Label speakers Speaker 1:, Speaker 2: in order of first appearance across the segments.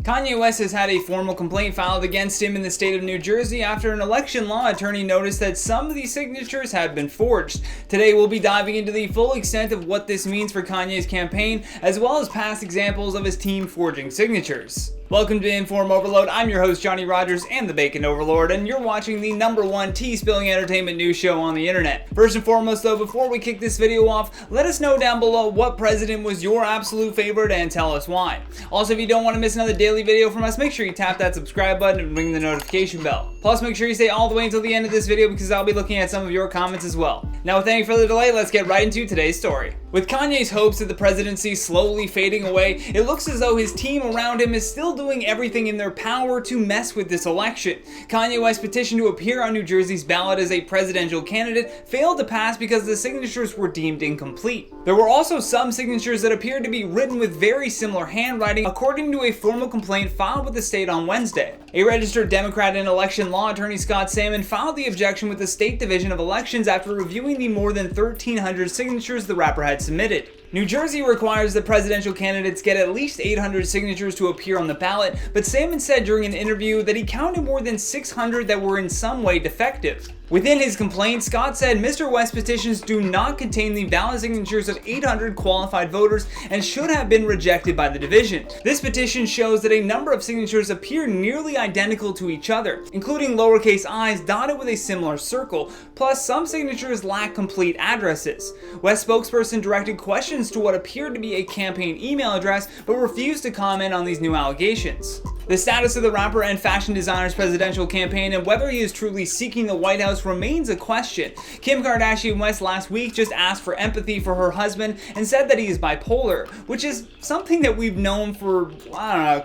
Speaker 1: Kanye West has had a formal complaint filed against him in the state of New Jersey after an election law attorney noticed that some of these signatures had been forged. Today we'll be diving into the full extent of what this means for Kanye's campaign, as well as past examples of his team forging signatures. Welcome to InformOverload. I'm your host Johnny Rogers and the Bacon Overlord, and you're watching the #1 tea-spilling entertainment news show on the internet. First and foremost though, before we kick this video off, let us know down below what president was your absolute favorite and tell us why. Also, if you don't want to miss another daily video from us, make sure you tap that subscribe button and ring the notification bell. Plus, make sure you stay all the way until the end of this video because I'll be looking at some of your comments as well. Now, with any further delay, let's get right into today's story. With Kanye's hopes of the presidency slowly fading away, it looks as though his team around him is still doing everything in their power to mess with this election. Kanye West's petition to appear on New Jersey's ballot as a presidential candidate failed to pass because the signatures were deemed incomplete. There were also some signatures that appeared to be written with very similar handwriting, according to a formal complaint filed with the state on Wednesday. A registered Democrat and election law attorney, Scott Salmon, filed the objection with the State Division of Elections after reviewing the more than 1,300 signatures the rapper had submitted. New Jersey requires that presidential candidates get at least 800 signatures to appear on the ballot, but Salmon said during an interview that he counted more than 600 that were in some way defective. Within his complaint, Scott said Mr. West's petitions do not contain the valid signatures of 800 qualified voters and should have been rejected by the division. This petition shows that a number of signatures appear nearly identical to each other, including lowercase i's dotted with a similar circle, plus some signatures lack complete addresses. West spokesperson directed questions to what appeared to be a campaign email address, but refused to comment on these new allegations. The status of the rapper and fashion designer's presidential campaign and whether he is truly seeking the White House remains a question. Kim Kardashian West last week just asked for empathy for her husband and said that he is bipolar, which is something that we've known for,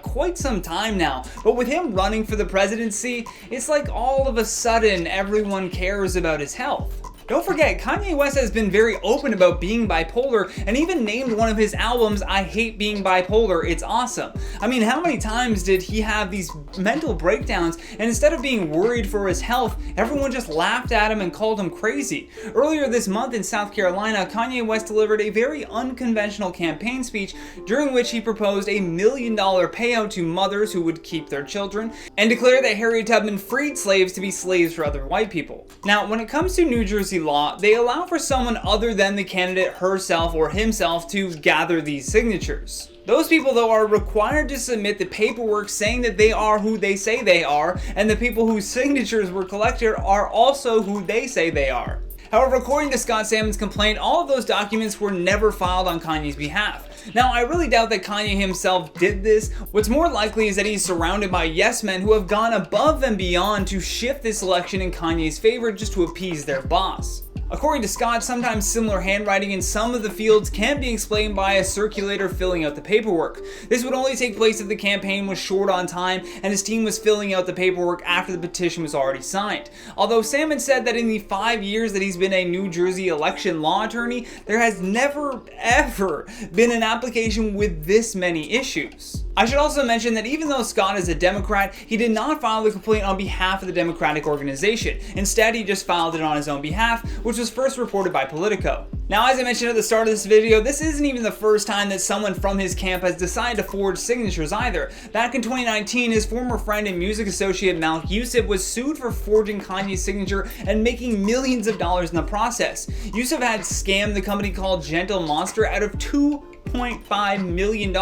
Speaker 1: quite some time now. But with him running for the presidency, it's like all of a sudden everyone cares about his health. Don't forget, Kanye West has been very open about being bipolar and even named one of his albums, "I Hate Being Bipolar, It's Awesome." I mean, how many times did he have these mental breakdowns and instead of being worried for his health, everyone just laughed at him and called him crazy? Earlier this month in South Carolina, Kanye West delivered a very unconventional campaign speech during which he proposed a $1 million payout to mothers who would keep their children and declared that Harriet Tubman freed slaves to be slaves for other white people. Now, when it comes to New Jersey law, they allow for someone other than the candidate herself or himself to gather these signatures. Those people, though, are required to submit the paperwork saying that they are who they say they are, and the people whose signatures were collected are also who they say they are. However, according to Scott Salmon's complaint, all of those documents were never filed on Kanye's behalf. Now, I really doubt that Kanye himself did this. What's more likely is that he's surrounded by yes men who have gone above and beyond to shift this election in Kanye's favor just to appease their boss. According to Scott, sometimes similar handwriting in some of the fields can be explained by a circulator filling out the paperwork. This would only take place if the campaign was short on time and his team was filling out the paperwork after the petition was already signed. Although Salmon said that in the 5 years that he's been a New Jersey election law attorney, there has never, ever been an application with this many issues. I should also mention that even though Scott is a Democrat, he did not file the complaint on behalf of the Democratic organization. Instead, he just filed it on his own behalf, which was first reported by Politico. Now, as I mentioned at the start of this video, this isn't even the first time that someone from his camp has decided to forge signatures either. Back in 2019, his former friend and music associate Malik Yusuf was sued for forging Kanye's signature and making millions of dollars in the process. Yusuf had scammed the company called Gentle Monster out of $2.5 million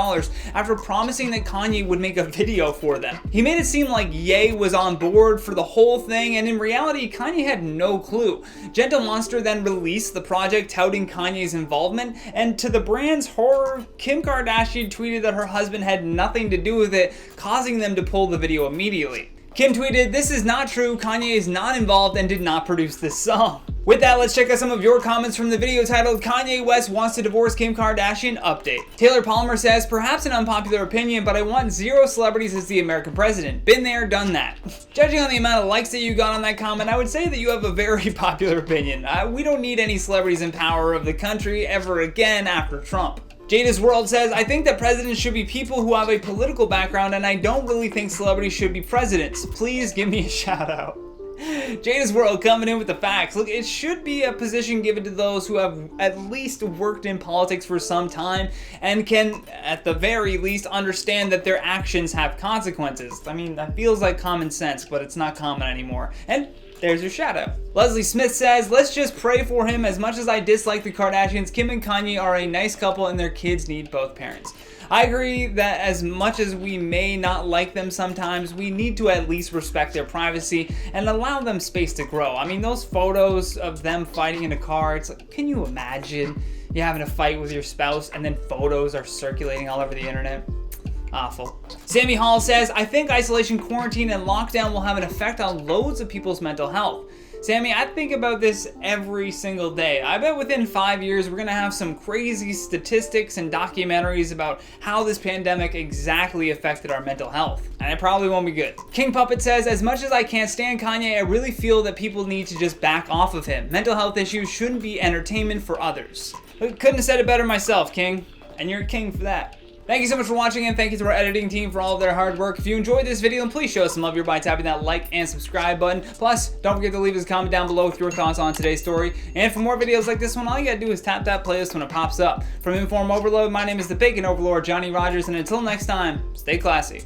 Speaker 1: after promising that Kanye would make a video for them. He made it seem like Ye was on board for the whole thing, and in reality, Kanye had no clue. Gentle Monster then released the project touting Kanye's involvement, and to the brand's horror, Kim Kardashian tweeted that her husband had nothing to do with it, causing them to pull the video immediately. Kim tweeted, "This is not true, Kanye is not involved and did not produce this song." With that, let's check out some of your comments from the video titled "Kanye West Wants to Divorce Kim Kardashian Update." Taylor Palmer says, "Perhaps an unpopular opinion, but I want 0 celebrities as the American president. Been there, done that." Judging on the amount of likes that you got on that comment, I would say that you have a very popular opinion. We don't need any celebrities in power of the country ever again after Trump. Jada's World says, "I think that presidents should be people who have a political background, and I don't really think celebrities should be presidents. Please give me a shout out." Jada's World coming in with the facts. Look, it should be a position given to those who have at least worked in politics for some time and can, at the very least, understand that their actions have consequences. I mean, that feels like common sense, but it's not common anymore. And there's your shout out. Leslie Smith says, let's just pray for him. As much as I dislike the Kardashians, Kim and Kanye are a nice couple and their kids need both parents. I agree that as much as we may not like them sometimes, we need to at least respect their privacy and allow them space to grow. I mean, those photos of them fighting in a car, it's like, can you imagine you having a fight with your spouse and then photos are circulating all over the internet? Awful. Sammy Hall says, I think isolation, quarantine, and lockdown will have an effect on loads of people's mental health. Sammy, I think about this every single day. I bet within 5 years we're gonna have some crazy statistics and documentaries about how this pandemic exactly affected our mental health. And it probably won't be good. King Puppet says, as much as I can't stand Kanye, I really feel that people need to just back off of him. Mental health issues shouldn't be entertainment for others. Couldn't have said it better myself, King. And you're a king for that. Thank you so much for watching, and thank you to our editing team for all of their hard work. If you enjoyed this video, then please show us some love here by tapping that like and subscribe button. Plus, don't forget to leave us a comment down below with your thoughts on today's story. And for more videos like this one, all you gotta do is tap that playlist when it pops up. From Inform Overload, my name is the Bacon Overlord, Johnny Rogers, and until next time, stay classy.